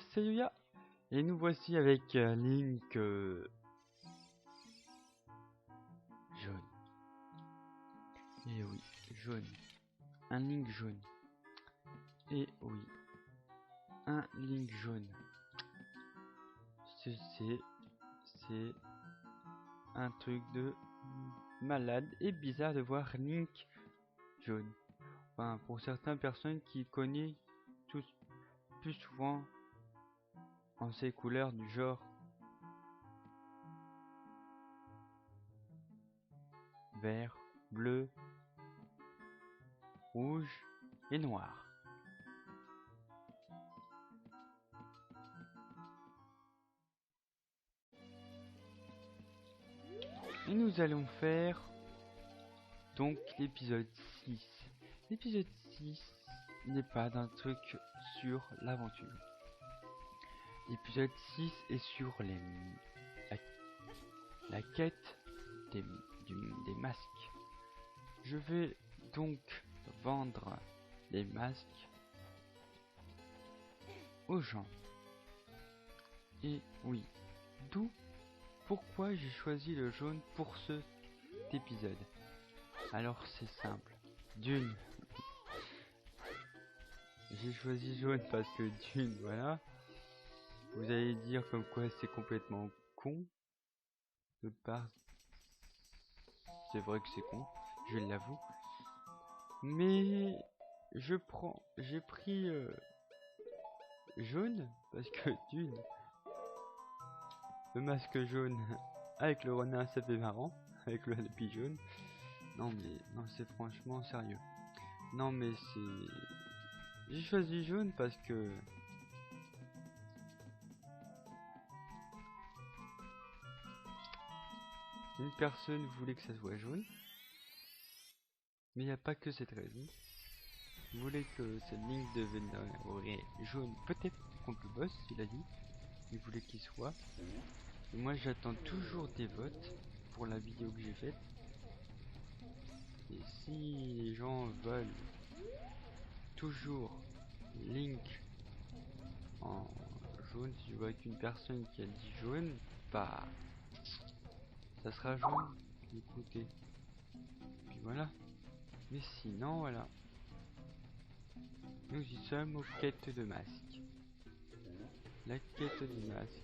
c'est Yuya. Et nous voici avec Link jaune. Et oui, jaune. Un Link jaune. Et oui, un Link jaune. C'est un truc de malade et bizarre de voir Link jaune. Enfin, pour certaines personnes qui connaissent tous plus souvent en ces couleurs du genre vert, bleu, rouge et noir. Et nous allons faire donc l'épisode 6. L'épisode 6 n'est pas d'un truc sur l'aventure. L'épisode 6 est sur la quête des masques. Je vais donc vendre les masques aux gens. Et oui, pourquoi j'ai choisi le jaune pour cet épisode. Alors c'est simple. D'une, j'ai choisi jaune parce que d'une, voilà. Vous allez dire comme quoi c'est complètement con. De part, c'est vrai que c'est con, je l'avoue. Mais j'ai pris jaune parce que d'une, le masque jaune avec le renard ça fait marrant, avec le pigeon. Non mais non, c'est franchement sérieux. Non mais j'ai choisi jaune parce que une personne voulait que ça soit jaune. Mais il n'y a pas que cette raison. Il voulait que cette ligne devienne jaune, peut-être contre le boss, il a dit. Il voulait qu'il soit. Et moi j'attends toujours des votes pour la vidéo que j'ai faite. Et si les gens veulent toujours Link en jaune, si je vois qu'une personne qui a dit jaune, bah ça sera jaune. Écoutez. Puis voilà. Mais sinon voilà. Nous y sommes aux quêtes de masques. La quête du masque.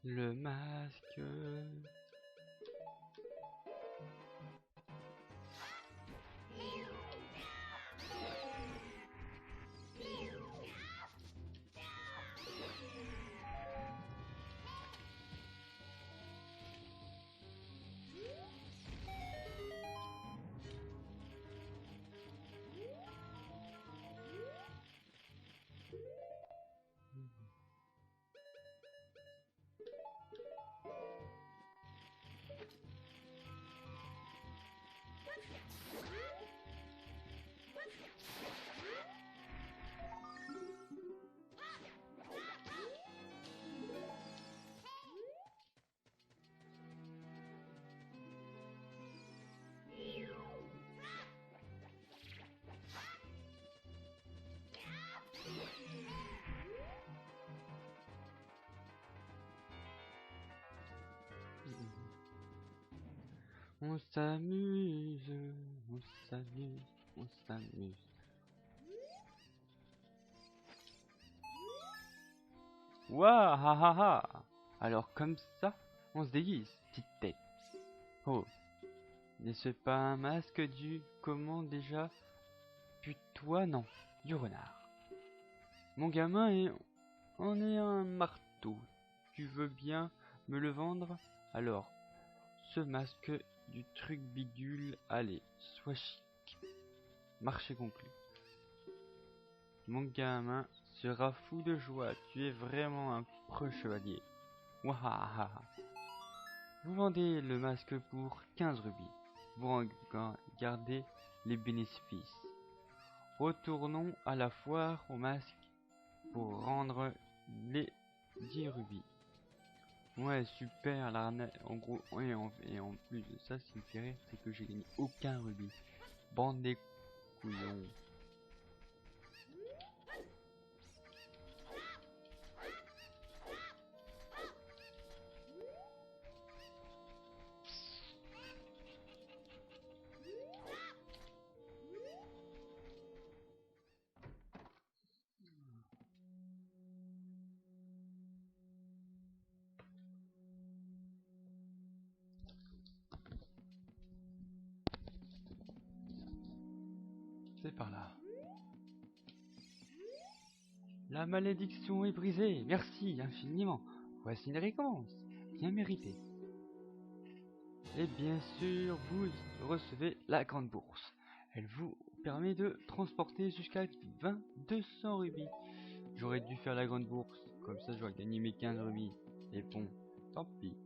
Le masque. On s'amuse, on s'amuse, on s'amuse. Waouh, ha ha ha. Alors comme ça, on se déguise, petite tête. Oh, n'est-ce pas un masque du comment déjà? Putois, non, du renard. Mon gamin on est un marteau. Tu veux bien me le vendre? Alors, ce masque du truc bidule, allez, sois chic. Marché conclu. Mon gamin sera fou de joie. Tu es vraiment un preux chevalier. Wahaha. Vous vendez le masque pour 15 rubis. Vous regardez les bénéfices. Retournons à la foire au masque pour rendre les 10 rubis. Ouais, super, l'arnaque. En gros, et en plus de ça, ce qui me fait rire, c'est que j'ai gagné aucun rubis. Bande des couillons. C'est par là. La malédiction est brisée. Merci infiniment. Voici une récompense. Bien méritée. Et bien sûr, vous recevez la grande bourse. Elle vous permet de transporter jusqu'à 200 rubis. J'aurais dû faire la grande bourse. Comme ça, j'aurais gagné mes 15 rubis. Et bon, tant pis.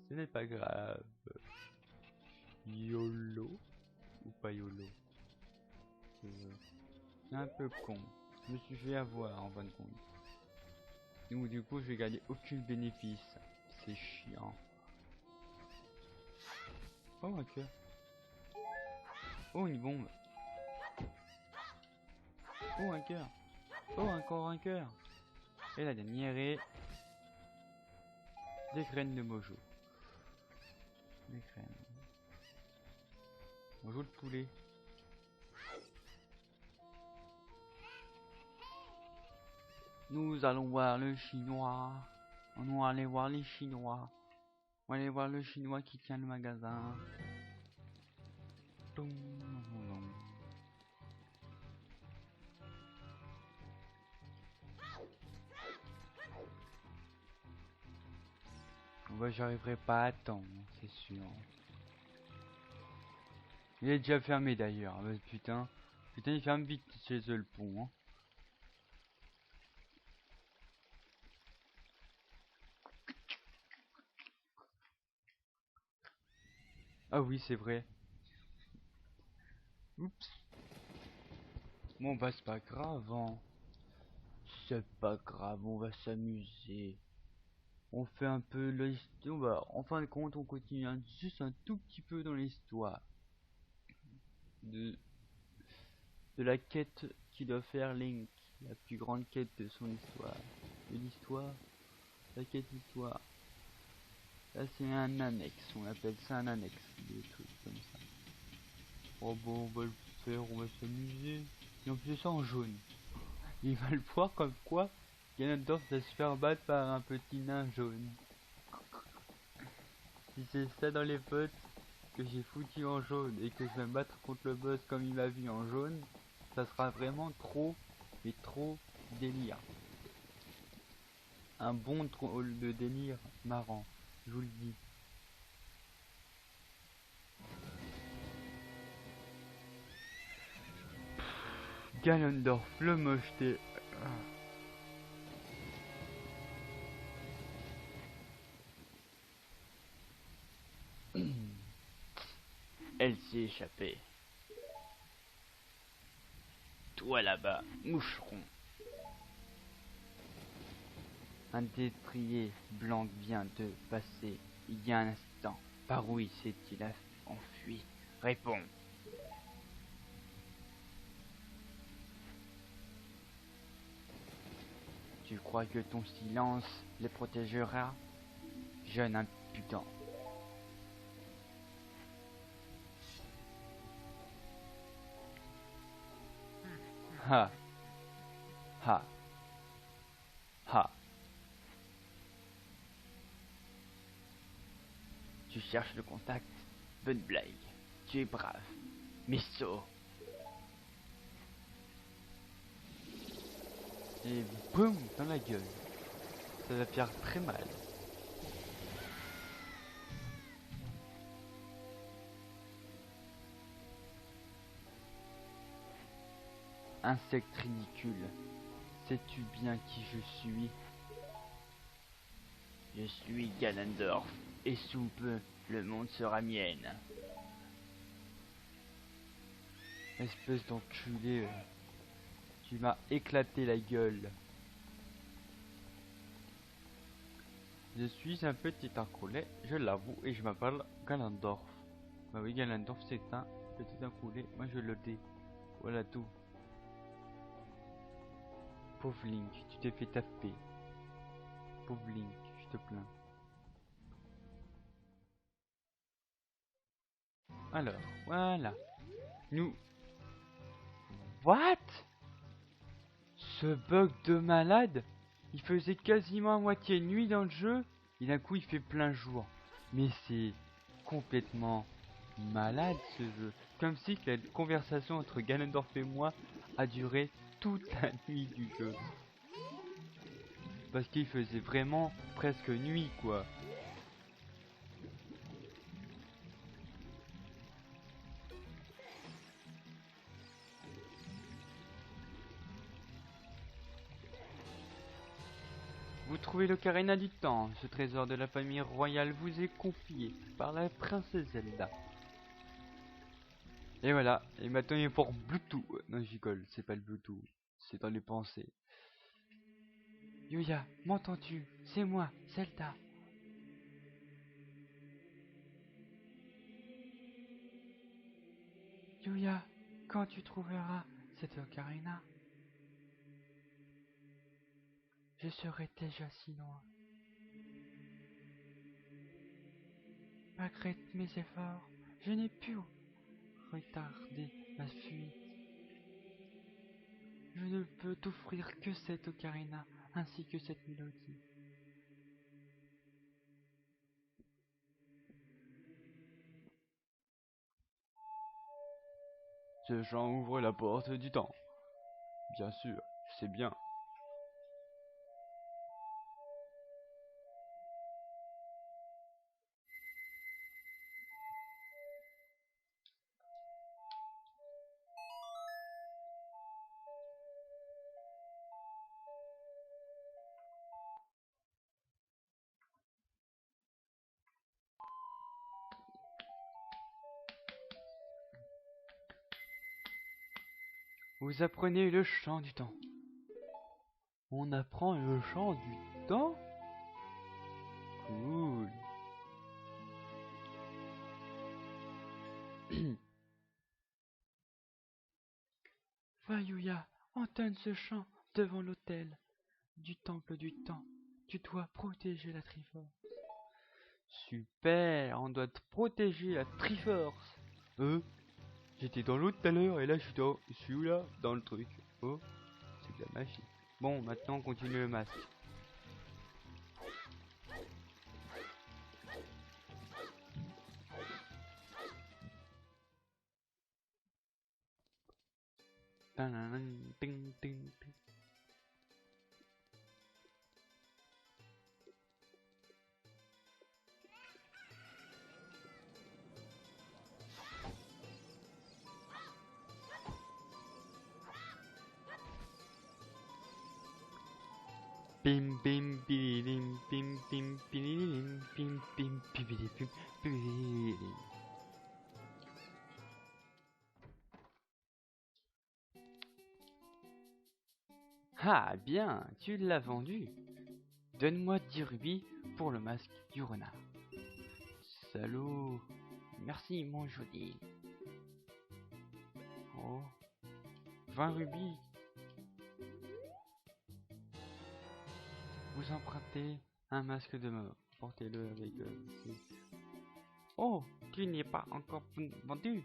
Ce n'est pas grave. YOLO ou pas YOLO? C'est un peu con. Je me suis fait avoir en fin de compte. Donc du coup je vais gagner aucun bénéfice. C'est chiant. Oh un cœur. Oh une bombe. Oh un cœur. Oh encore un cœur. Et la dernière est des graines de mojo. Des graines. On joue le poulet. Nous allons voir le chinois. On va aller voir les chinois. On va aller voir le chinois qui tient le magasin. Bah, j'arriverai pas à temps, c'est sûr. Il est déjà fermé d'ailleurs. Bah, putain, il ferme vite chez eux le pont. Hein. Ah oui, c'est vrai. Oups. Bon, bah c'est pas grave. Hein. C'est pas grave, on va s'amuser. On fait un peu l'histoire. En fin de compte, on continue juste un tout petit peu dans l'histoire de la quête qui doit faire Link, la plus grande quête de son histoire. De l'histoire, la quête d'histoire. Là, c'est un annexe, on appelle ça un annexe, des trucs comme ça. Oh bon, on va le faire, on va s'amuser. Et on fait ça en jaune. Il va le voir comme quoi Ganondorf va se faire battre par un petit nain jaune. Si c'est ça dans les potes que j'ai foutu en jaune et que je vais me battre contre le boss comme il m'a vu en jaune, ça sera vraiment trop, mais trop délire. Un bon troll de délire marrant, je vous le dis. Ganondorf, le mocheté. Elle s'est échappée. Toi là-bas, moucheron. Un destrier blanc vient de passer il y a un instant. Par où il s'est-il enfui? Réponds. Tu crois que ton silence les protégera? Jeune impudent. Ha. Ha. Ha. Tu cherches le contact? Bonne blague. Tu es brave. Mais saut. Et boum dans la gueule. Ça va faire très mal. Insecte ridicule. Sais-tu bien qui je suis? Je suis Ganondorf, et sous peu, le monde sera mienne. Espèce d'enculé, tu m'as éclaté la gueule. Je suis un petit enculé, je l'avoue, et je m'appelle Ganondorf. Bah oui, Ganondorf c'est un petit enculé, moi je le dis. Voilà tout. Pauvre Link, tu t'es fait taper. Pauvre Link, je te plains. Alors, voilà. Nous... What? Ce bug de malade? Il faisait quasiment à moitié nuit dans le jeu, et d'un coup il fait plein jour. Mais c'est complètement malade ce jeu. Comme si la conversation entre Ganondorf et moi a duré toute la nuit du jeu. Parce qu'il faisait vraiment presque nuit quoi. Vous trouvez l'Ocarina du Temps. Ce trésor de la famille royale vous est confié par la princesse Zelda. Et voilà, et maintenant il est pour Bluetooth. Non, j'y colle, c'est pas le Bluetooth, c'est dans les pensées. Yuya, m'entends-tu? C'est moi, Zelda. Yuya, quand tu trouveras cette ocarina, je serai déjà si loin. Malgré mes efforts, je n'ai pu retarder ma fuite. Je ne peux t'offrir que cette ocarina, ainsi que cette mélodie. Ce chant ouvre la porte du temps. Bien sûr, je sais bien. Vous apprenez le chant du temps. On apprend le chant du temps? Cool. Va Yuya, entonne ce chant devant l'autel du temple du temps. Tu dois protéger la Triforce. Super, on doit protéger la Triforce. J'étais dans l'autre tout à l'heure et là je suis là dans le truc. Oh, c'est de la magie. Bon, maintenant on continue le masque. Ting, ting, ting. Bim bim bilim bim bim bilim bim bim bim bim bim. Ah bien, tu l'as vendu. Donne-moi 10 rubis pour le masque du renard. Salaud. Merci mon joli. Oh. 20 rubis. Vous empruntez un masque de mort. Portez-le avec... Oh, tu n'es pas encore vendu.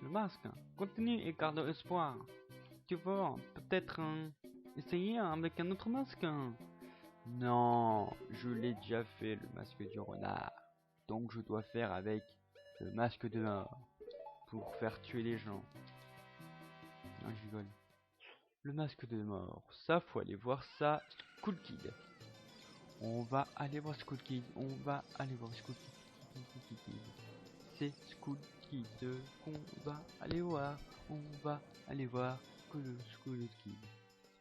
Le masque. Continue et garde espoir. Tu vas peut-être essayer avec un autre masque. Non, je l'ai déjà fait, le masque du renard. Donc je dois faire avec le masque de mort pour faire tuer les gens. Non, je rigole. Le masque de mort, ça faut aller voir ça, Skull Kid. On va aller voir Skull Kid, on va aller voir Skull Kid. C'est Skull Kid qu'on va aller voir, on va aller voir Skull Kid.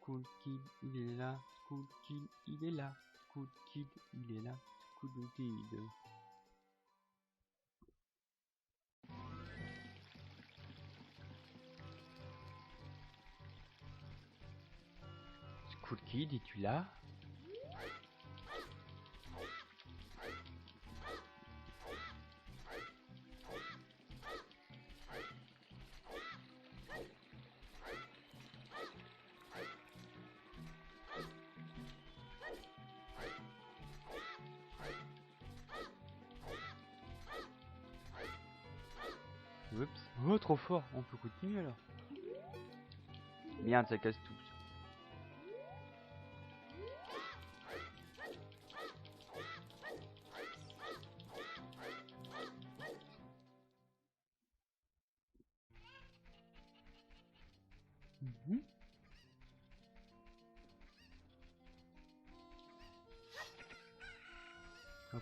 Cool Kid, il est là. Cool Kid, il est là. Cool Kid, il est là. Cool Kid. Cool Kid, es-tu là? Oups. Oh, trop fort. On peut continuer alors. Merde, ça casse tout.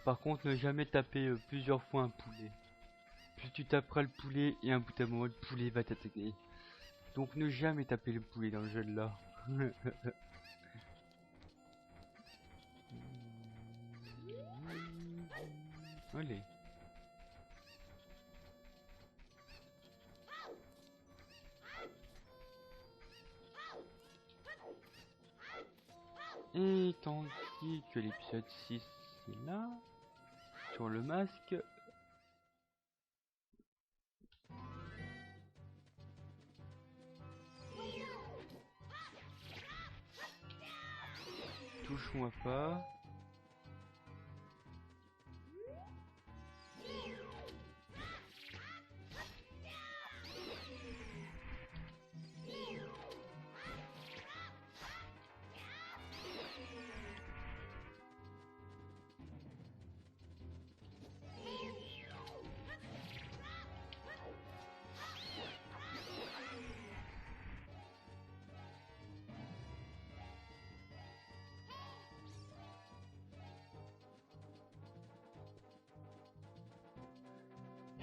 Par contre, ne jamais taper plusieurs fois un poulet. Plus tu taperas le poulet et un bout à moment, le poulet va t'attaquer. Donc ne jamais taper le poulet dans le jeu de là. Allez. Et tandis que l'épisode 6 est là, sur le masque. Touche-moi pas.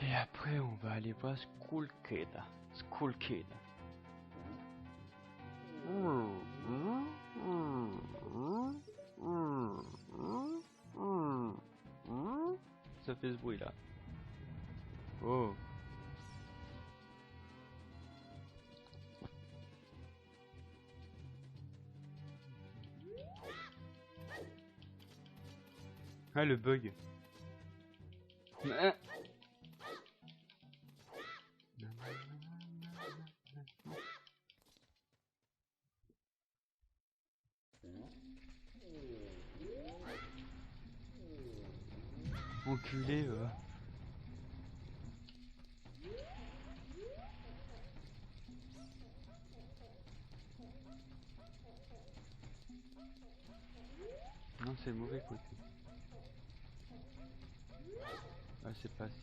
Et après, on va aller voir Skull Kid. Skull Kid. Ça fait ce bruit là. Oh. Ah, le bug. Enculé. Non, c'est le mauvais côté. Ah, c'est pas si.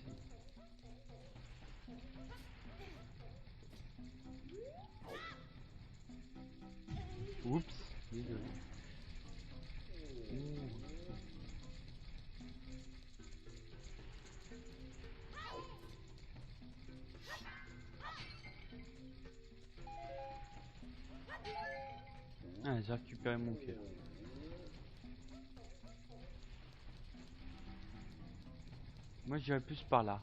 Oups, désolé. Ah, j'ai récupéré mon cœur. Moi, j'irais plus par là.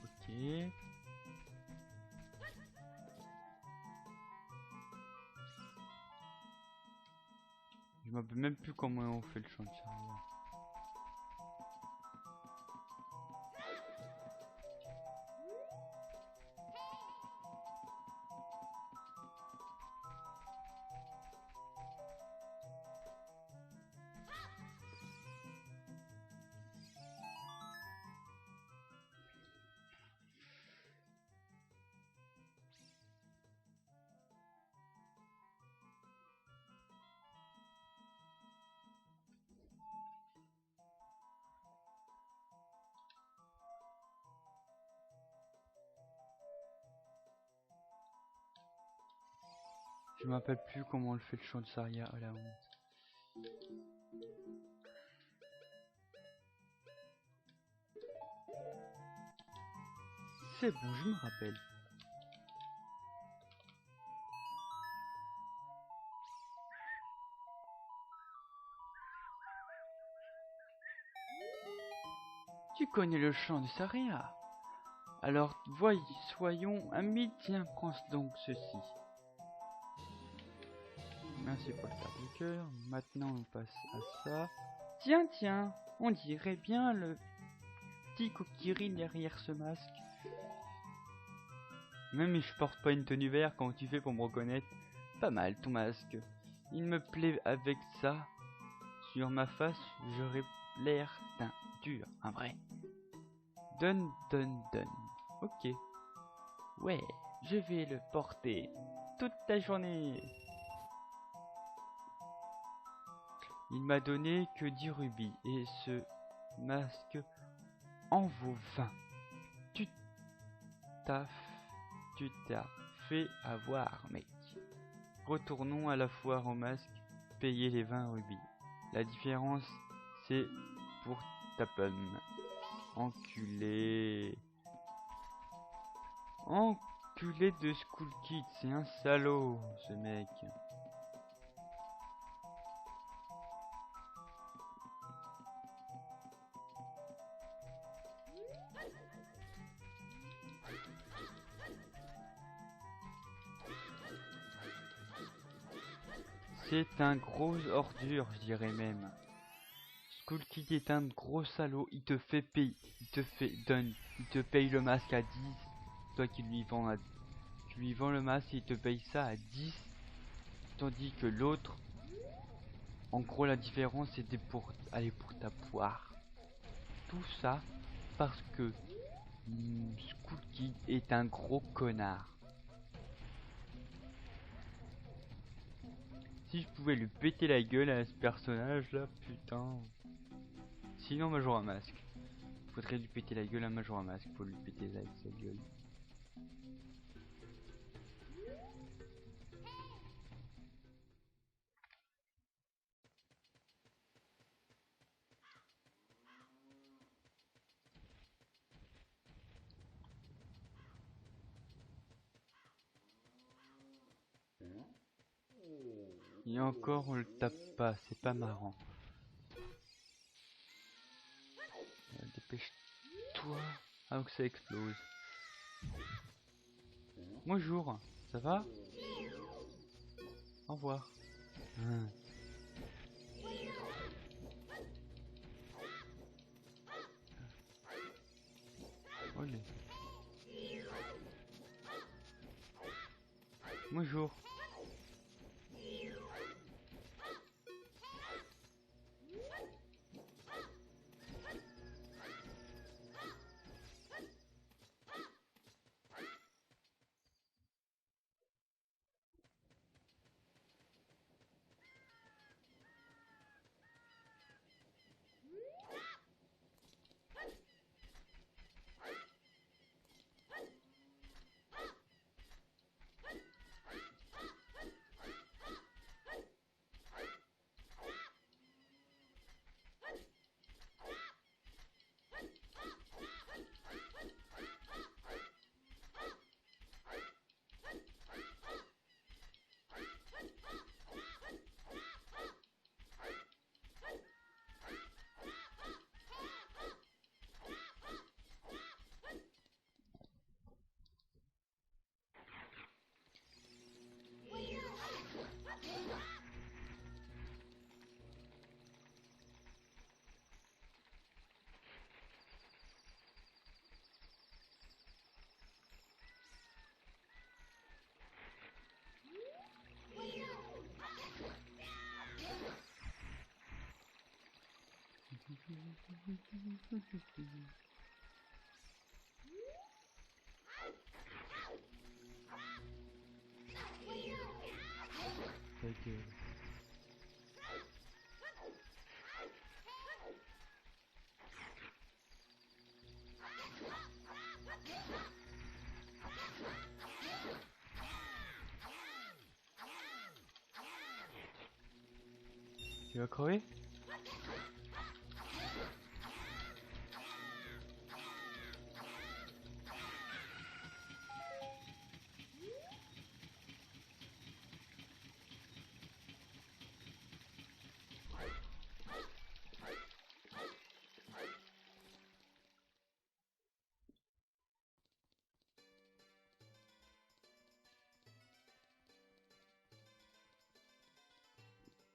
Ok. Je me rappelle même plus comment on fait le chant de chariot. Je me rappelle plus comment on le fait le chant de Saria à la honte. C'est bon, je me rappelle. Tu connais le chant de Saria. Alors, soyons amis, tiens, prends donc ceci. Merci pour le quart de cœur. Maintenant, on passe à ça. Tiens, on dirait bien le petit Kokiri derrière ce masque. Même si je porte pas une tenue verte, comment tu fais pour me reconnaître? Pas mal ton masque. Il me plaît avec ça. Sur ma face, j'aurais l'air d'un dur, un vrai. Donne. Ok. Ouais, je vais le porter toute la journée. Il m'a donné que 10 rubis et ce masque en vaut 20. Tu t'as fait avoir, mec. Retournons à la foire au masque, payer les 20 rubis. La différence, c'est pour ta pomme. Enculé. Enculé de School Kid, c'est un salaud, ce mec. C'est un gros ordure, je dirais même. School Kid est un gros salaud, il te fait payer, il te paye le masque à 10. Toi qui lui vends le masque, il te paye ça à 10. Tandis que l'autre, en gros la différence c'était pour aller pour ta poire. Tout ça parce que School Kid est un gros connard. Si je pouvais lui péter la gueule à ce personnage là, putain. Sinon Majora Mask. Faudrait lui péter la gueule à Majora Mask pour lui péter sa gueule. Et encore on le tape pas, c'est pas marrant. Dépêche-toi avant que ça explose. Bonjour, ça va? Au revoir. Olé. Bonjour. Ta gueule. Tu vas crever?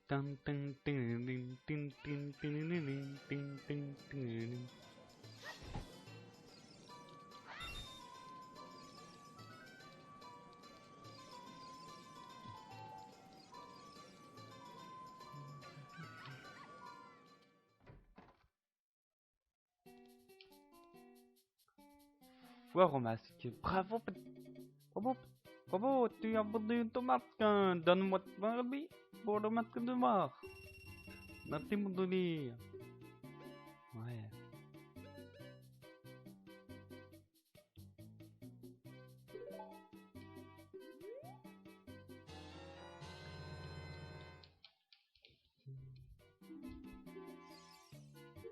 Tin, tin, tin, tin, tin, tin, tin, tin, tin, tin. Foire au masque. Bravo, bravo, bravo, tu as vendu ton masque. Donne-moi ton habit pour le masque de mort. Merci mon donner. Ouais.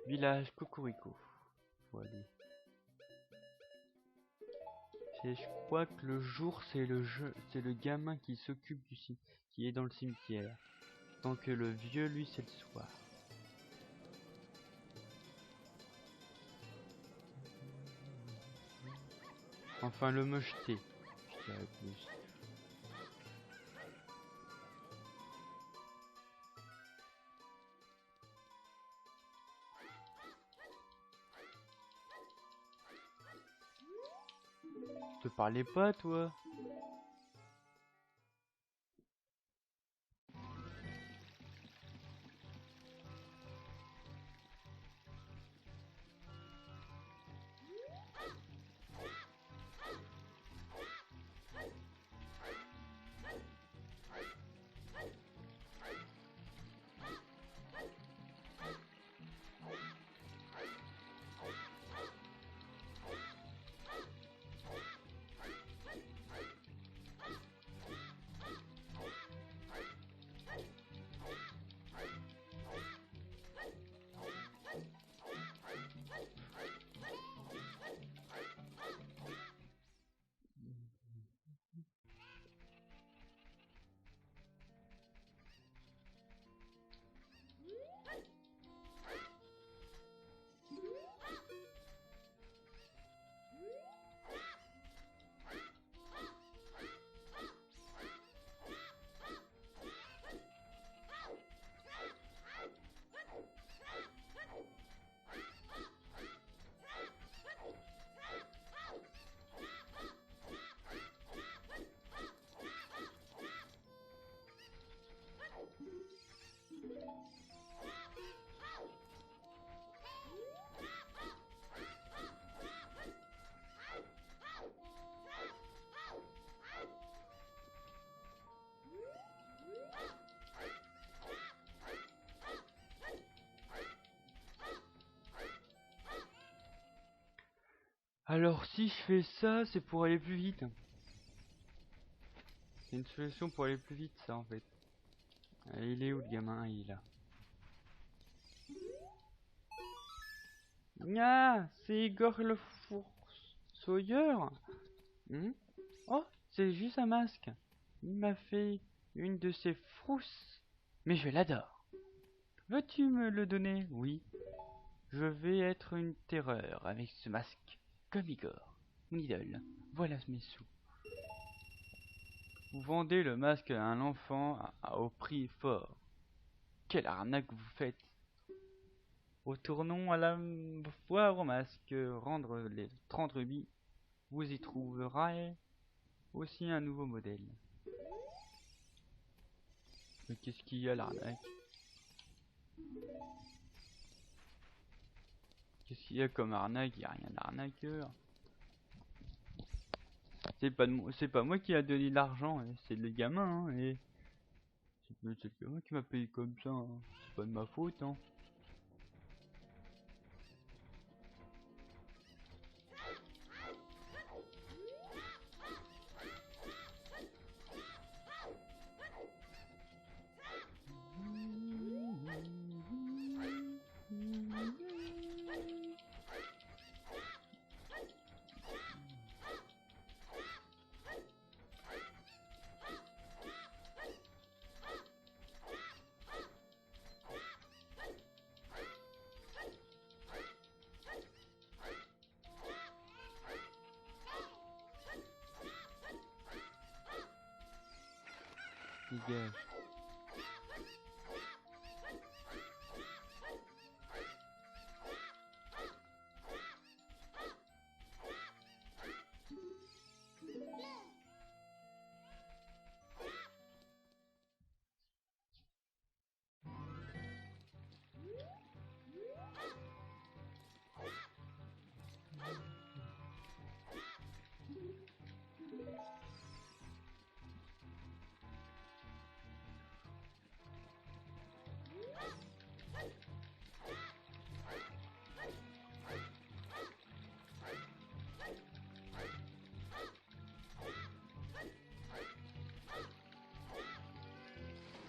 Village Cocorico. Faut aller. Je crois que le jour c'est c'est le gamin qui s'occupe qui est dans le cimetière. Tant que le vieux lui c'est le soir. Enfin le mocheté, je dirais plus. Je te parlais pas toi? Alors si je fais ça, c'est pour aller plus vite. C'est une solution pour aller plus vite ça en fait. Il est où le gamin? Il est là. Ah, c'est Igor le Fossoyeur. Oh, c'est juste un masque. Il m'a fait une de ses frousses. Mais je l'adore. Veux-tu me le donner? Oui. Je vais être une terreur avec ce masque. Comme Igor, mon idole. Voilà mes sous. Vous vendez le masque à un enfant au prix fort. Quelle arnaque vous faites! Retournons à la foire au masque, rendre les 30 rubis. Vous y trouverez aussi un nouveau modèle. Mais qu'est-ce qu'il y a l'arnaque? Qu'est-ce qu'il y a comme arnaque? Il n'y a rien d'arnaqueur. C'est pas moi qui a donné l'argent, hein. C'est le gamin, hein, et c'est le gamin qui m'a payé comme ça, hein. C'est pas de ma faute, hein. dégage.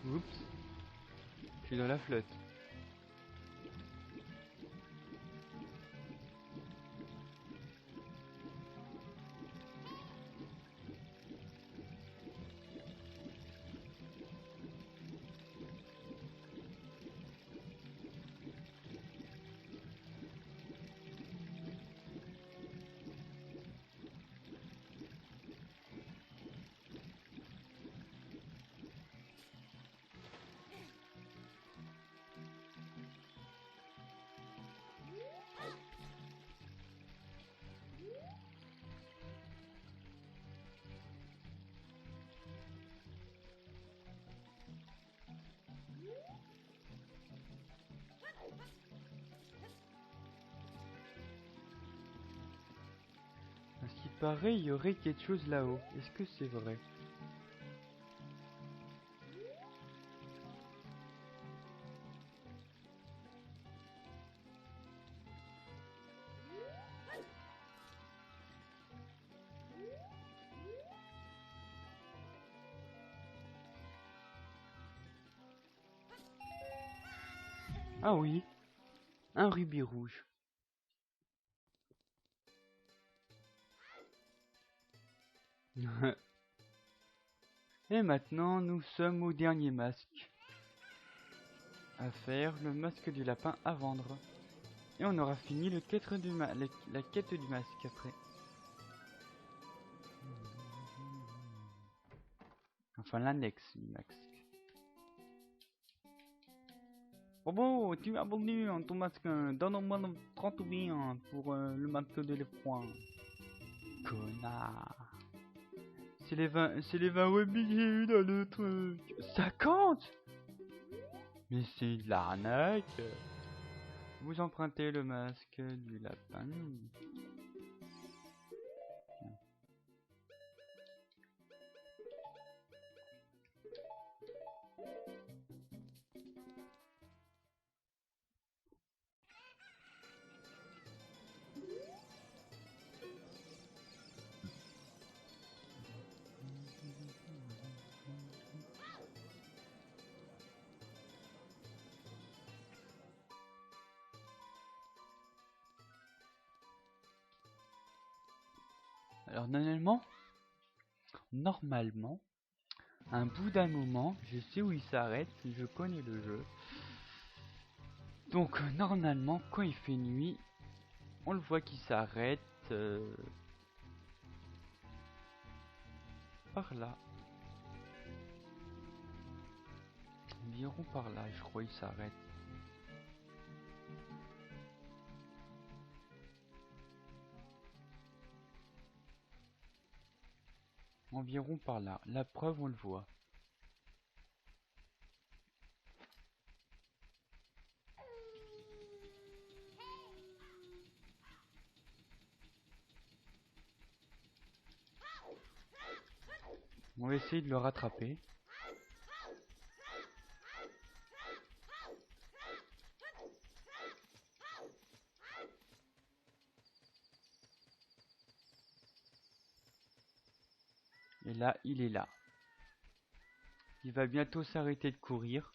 Oups, je suis dans la flotte. À ce qui paraît, il y aurait quelque chose là-haut. Est-ce que c'est vrai? Ah oui, un rubis rouge. Et maintenant, nous sommes au dernier masque à faire, le masque du lapin à vendre. Et on aura fini la quête du masque après. Enfin, l'annexe du masque. Oh bon, tu m'as vendu ton masque. Donne-moi 30 biens pour le masque de l'effroi. Connard. C'est les 20 rubis que j'ai eu dans le truc. 50? Mais c'est de l'arnaque. Vous empruntez le masque du lapin. Alors normalement, un bout d'un moment, je sais où il s'arrête, je connais le jeu. Donc normalement, quand il fait nuit, on le voit qu'il s'arrête par là. Environ par là, je crois il s'arrête. Environ par là. La preuve, on le voit. On va essayer de le rattraper. Et là, il est là. Il va bientôt s'arrêter de courir.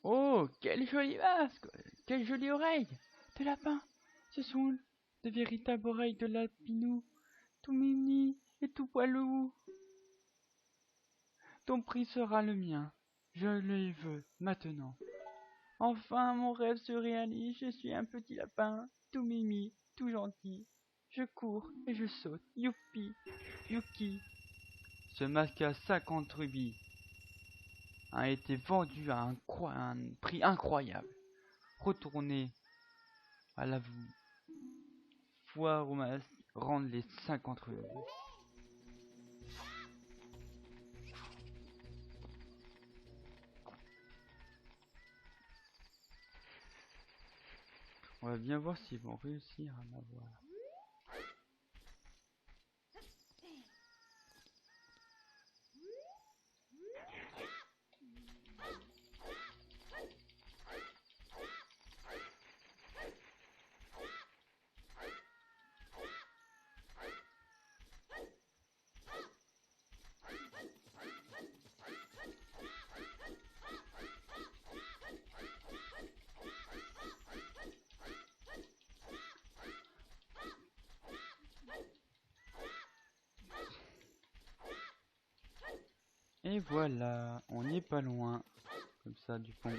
Oh, quel joli masque! Quelle jolie oreille! De lapin! Ce sont de véritables oreilles de lapinou, tout mimi et tout poilou. Ton prix sera le mien, je le veux maintenant. Enfin, mon rêve se réalise, je suis un petit lapin, tout mimi, tout gentil. Je cours et je saute, youpi, youki. Ce masque à 50 rubis a été vendu à un prix incroyable. Retournez à la foire au masque, rendre les 50 rubis. On va bien voir s'ils vont réussir à m'avoir. Et voilà, on n'est pas loin, comme ça, du pont.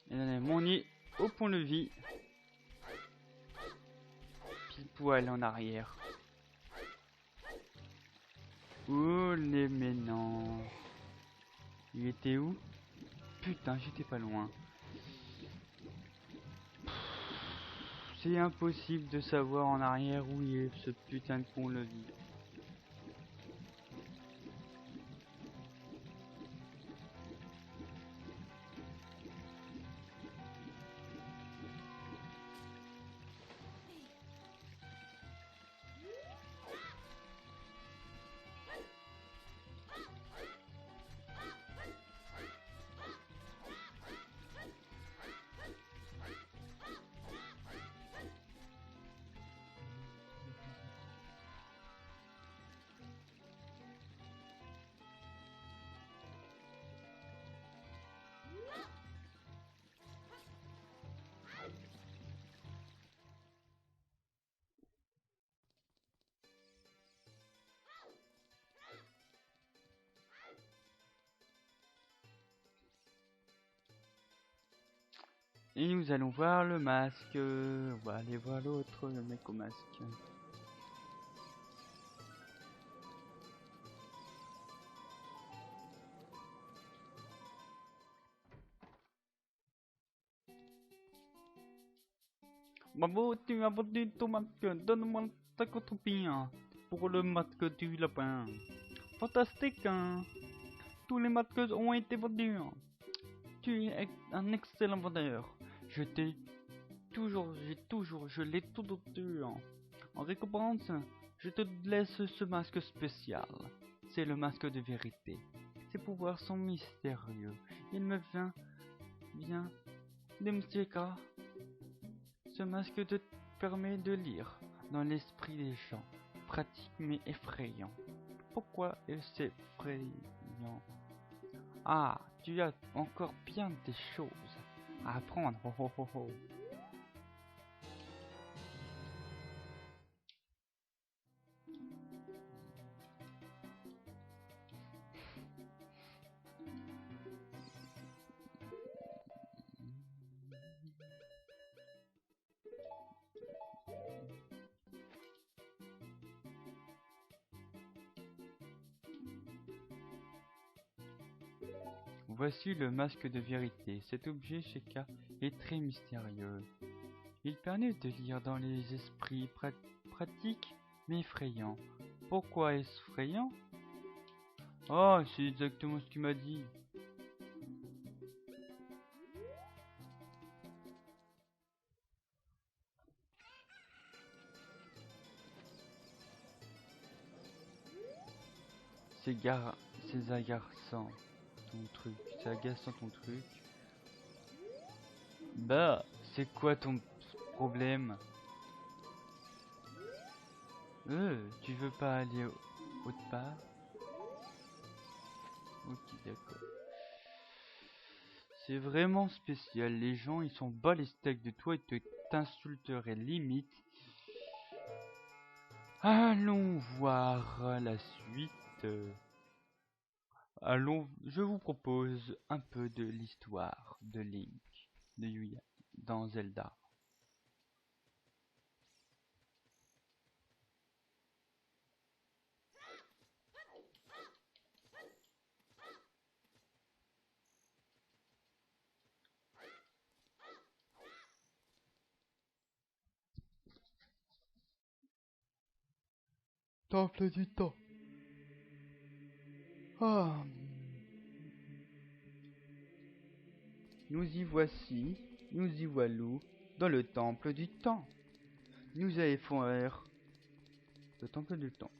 Et on est au pont-levis. Pile poil en arrière. Oh les ménants. Il était où? Putain, j'étais pas loin. C'est impossible de savoir en arrière où il est ce putain de pont-levis. Et nous allons voir le masque. On va aller voir l'autre, le mec au masque. Bravo, tu as vendu ton masque. Donne-moi ta copie pour le masque du lapin. Fantastique, hein? Tous les masques ont été vendus. Tu es un excellent vendeur. Je l'ai tout vendu. En récompense, je te laisse ce masque spécial. C'est le masque de vérité. Ses pouvoirs sont mystérieux. Il me vient de Mseka. Ce masque te permet de lire dans l'esprit des gens. Pratique mais effrayant. Pourquoi est-ce effrayant? Ah, tu as encore bien des choses à apprendre. Ho, ho, ho, ho. Voici le masque de vérité. Cet objet Sheka est très mystérieux. Il permet de lire dans les esprits pratiques mais effrayants. Pourquoi effrayant? Oh, c'est exactement ce qu'il m'a dit. C'est agaçant ton truc. C'est agaçant ton truc. Bah, c'est quoi ton problème? Tu veux pas aller autre part? Ok, d'accord. C'est vraiment spécial. Les gens, ils sont bas les steaks de toi, ils t'insulteraient limite. Allons voir la suite. Je vous propose un peu de l'histoire de Link, de Yuya, dans Zelda. Temple du temps. Ah. Nous y voici, nous y voilou, dans le temple du temps. Nous allons faire le temple du temps.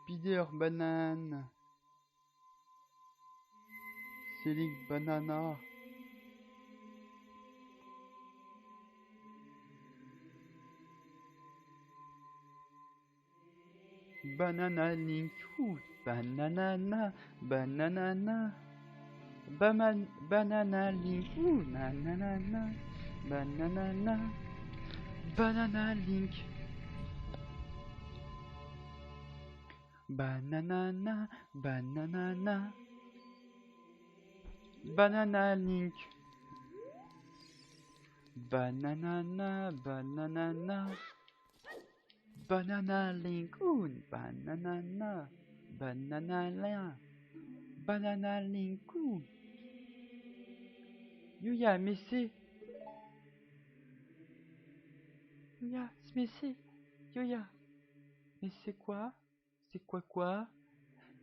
Spider banane. Selig banana. Banana link. Banana. Banana. Banana link. Nanana. Banana. Banana link. Banana. Banana. Banana link. Banana. Banana. Banana link. Banana. Banana. Banana link. Yuya, mais c'est... Yuya, mais c'est... Yuya. Mais c'est quoi? C'est quoi?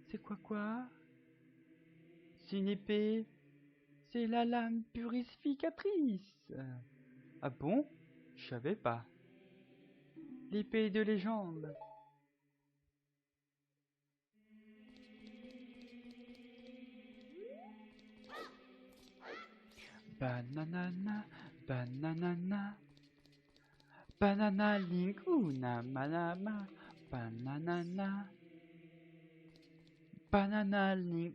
C'est quoi? C'est une épée. C'est la lame purificatrice. Ah bon? Je savais pas. L'épée de légende. Banana. Banana. Banana link. Manama. Banana. Banana link.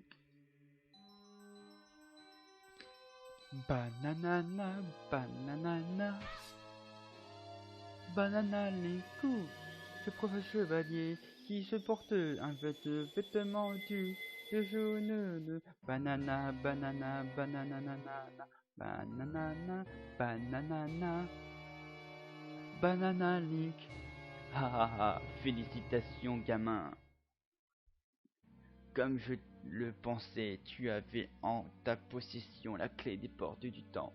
Banana. Banana. Banana link. Ce professeur chevalier qui se porte un vêtement de jaune de banana. Banana. Banana link. Félicitations, gamin. Comme je le pensais, tu avais en ta possession la clé des portes du temps.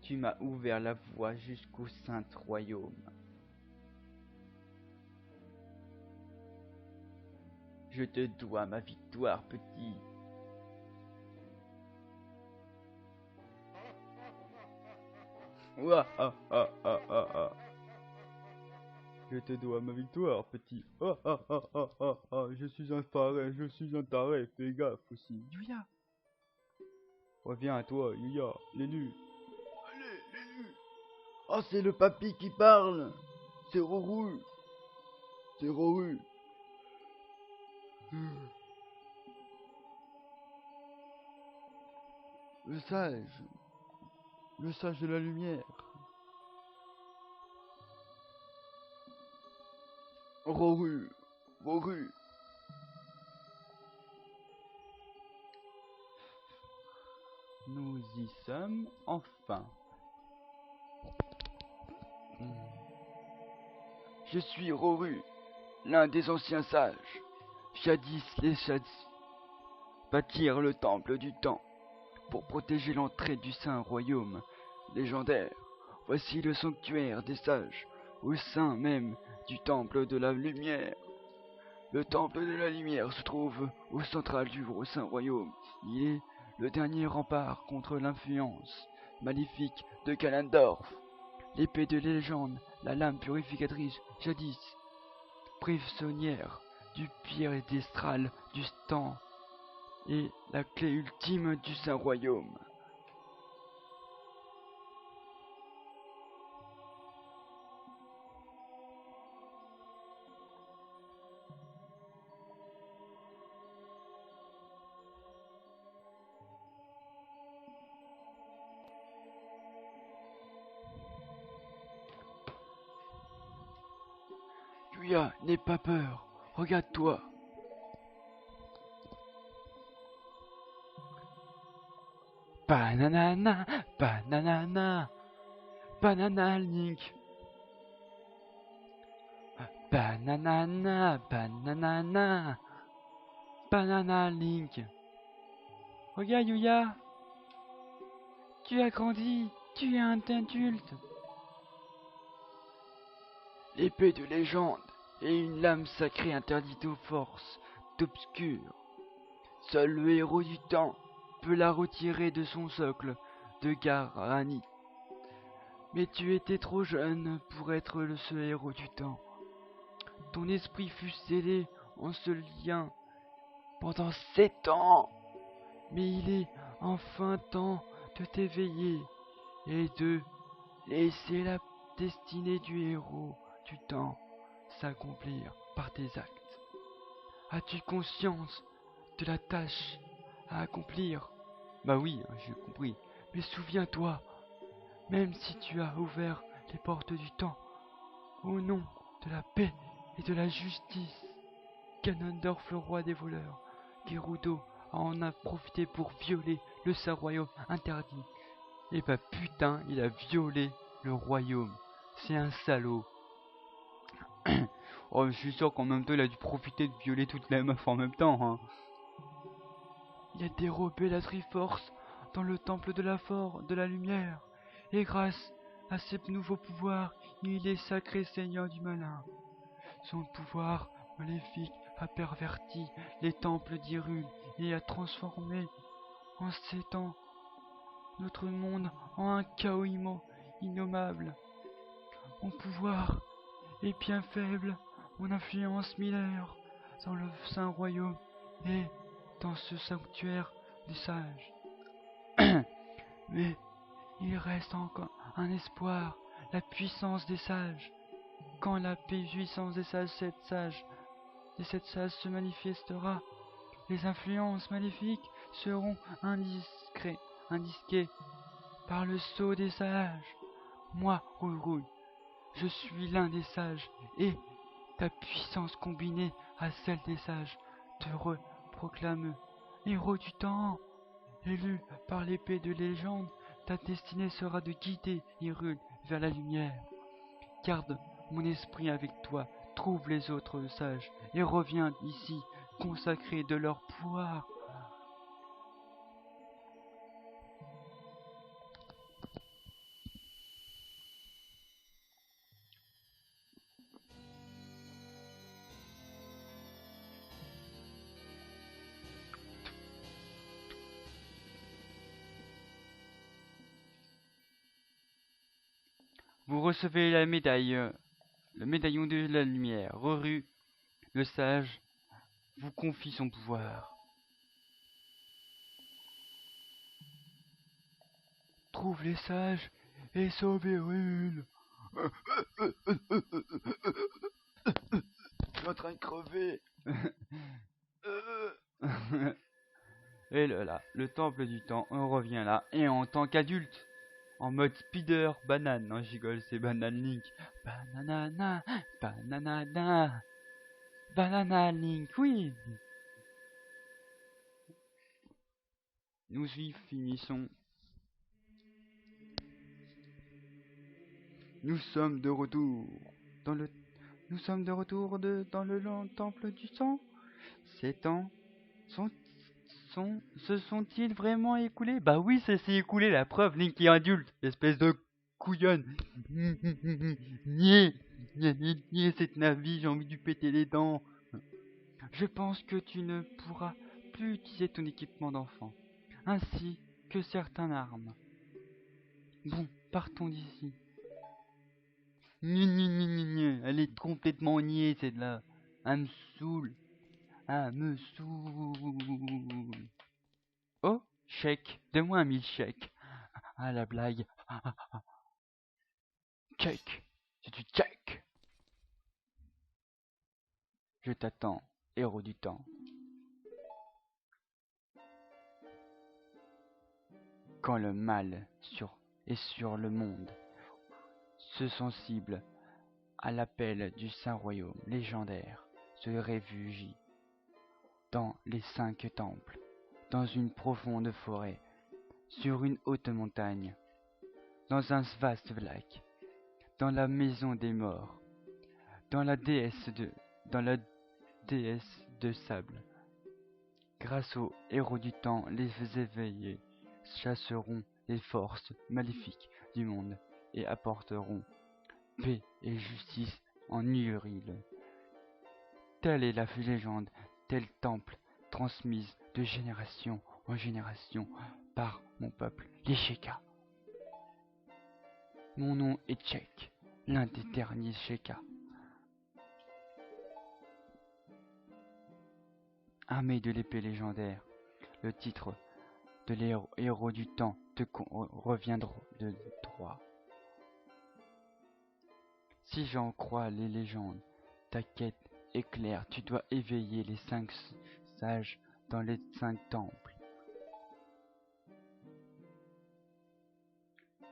Tu m'as ouvert la voie jusqu'au saint royaume. Je te dois ma victoire, petit. Je te dois ma victoire, petit. Je suis un taré, fais gaffe aussi. Yuya! Reviens à toi, Yuya, l'élu. Allez, l'élu. Oh, c'est le papy qui parle. C'est Roru. Le sage de la lumière. Roru. Nous y sommes enfin. Je suis Roru, l'un des anciens sages. Jadis bâtir le temple du temps pour protéger l'entrée du saint royaume légendaire. Voici le sanctuaire des sages, au sein même du temple de la lumière. Le temple de la lumière se trouve au central du saint royaume. Il est le dernier rempart contre l'influence maléfique de Ganondorf. L'épée de légende, la lame purificatrice, jadis prisonnière du piédestal du temps, et la clé ultime du saint royaume. Yuya, n'aie pas peur, regarde-toi. Bananana, bananana, banana Link. Bananana, bananana, banana Link. Regarde Yuya, tu as grandi, tu es un adulte. L'épée de légende est une lame sacrée interdite aux forces d'obscur. Seul le héros du temps peut la retirer de son socle de granit. Mais tu étais trop jeune pour être ce héros du temps. Ton esprit fut scellé en ce lien pendant 7 ans. Mais il est enfin temps de t'éveiller et de laisser la destinée du héros du temps s'accomplir par tes actes. As-tu conscience de la tâche à accomplir? Bah oui, j'ai compris. Mais souviens-toi, même si tu as ouvert les portes du temps, au nom de la paix et de la justice, Ganondorf, le roi des voleurs, Gerudo en a profité pour violer le saint royaume interdit. Et bah putain, il a violé le royaume. C'est un salaud. Oh, je suis sûr qu'en même temps, il a dû profiter de violer toutes les meufs en même temps, hein. Il a dérobé la Triforce dans le temple de la lumière, et grâce à ses nouveaux pouvoirs, il est sacré seigneur du malin. Son pouvoir maléfique a perverti les temples d'Hyrule et a transformé en 7 ans notre monde en un chaos innommable. Mon pouvoir est bien faible, mon influence mineure dans le saint royaume et dans ce sanctuaire des sages. Mais il reste encore un espoir, la puissance des sages. Quand la puissance des sept sages se manifestera, les influences maléfiques seront indiquées par le sceau des sages. Moi, Rouille, je suis l'un des sages, et ta puissance combinée à celle des sages te proclame héros du temps. Élu par l'épée de légende, ta destinée sera de guider Hyrule vers la lumière. Garde mon esprit avec toi, trouve les autres sages, et reviens ici, consacré de leur pouvoir. Vous recevez la médaille, le médaillon de la lumière. Roru, le sage, vous confie son pouvoir. Trouve les sages et sauve Hyrule. Je suis en train de crever. Et là, le temple du temps, on revient là, et en tant qu'adulte, en mode speeder banane, non je rigole, c'est banane Link. Bananana, bananana, banana Link, oui. Nous y finissons. Nous sommes de retour dans le temple du sang. Ces temps sont se sont-ils vraiment écoulés? Bah oui, ça s'est écoulé, la preuve, Link est adulte, espèce de couillonne. Niais, niais cette Navi, j'ai envie de lui péter les dents. Je pense que tu ne pourras plus utiliser ton équipement d'enfant, ainsi que certaines armes. Bon, partons d'ici. Elle est complètement niais, celle-là. Elle me saoule. Elle me saoule. Oh, chèque. Donne-moi un milkshake. Ah, la blague. Check. C'est du check. Je t'attends, héros du temps. Quand le mal est sur le monde, ceux sensibles à l'appel du Saint-Royaume légendaire se réfugient dans les 5 temples, dans une profonde forêt, sur une haute montagne, dans un vaste lac, dans la maison des morts, dans la déesse de sable. Grâce aux héros du temps, les éveillés chasseront les forces maléfiques du monde et apporteront paix et justice en Uriel. Telle est la légende, tel temple transmise de génération en génération par mon peuple, les Shekas. Mon nom est Tchèque, l'un des derniers Shekas. Armé de l'épée légendaire, le titre de l'héros du temps te reviendra de droit. Si j'en crois les légendes, ta quête est claire, tu dois éveiller les 5 sages dans les 5 temples.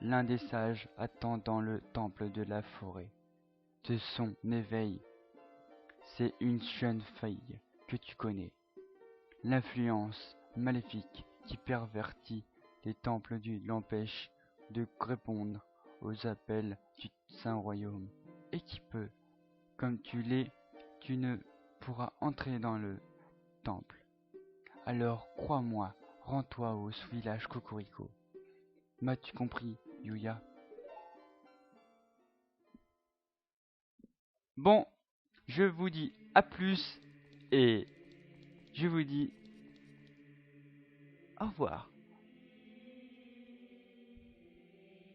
L'un des sages attend dans le temple de la forêt. De son éveil, c'est une jeune fille que tu connais. L'influence maléfique qui pervertit les temples l'empêche de répondre aux appels du Saint-Royaume. Et qui peut, comme tu l'es, tu ne pourras entrer dans le temple. Alors crois-moi, rends-toi au village Cocorico. M'as-tu compris, Yuya? Bon, je vous dis à plus et je vous dis au revoir.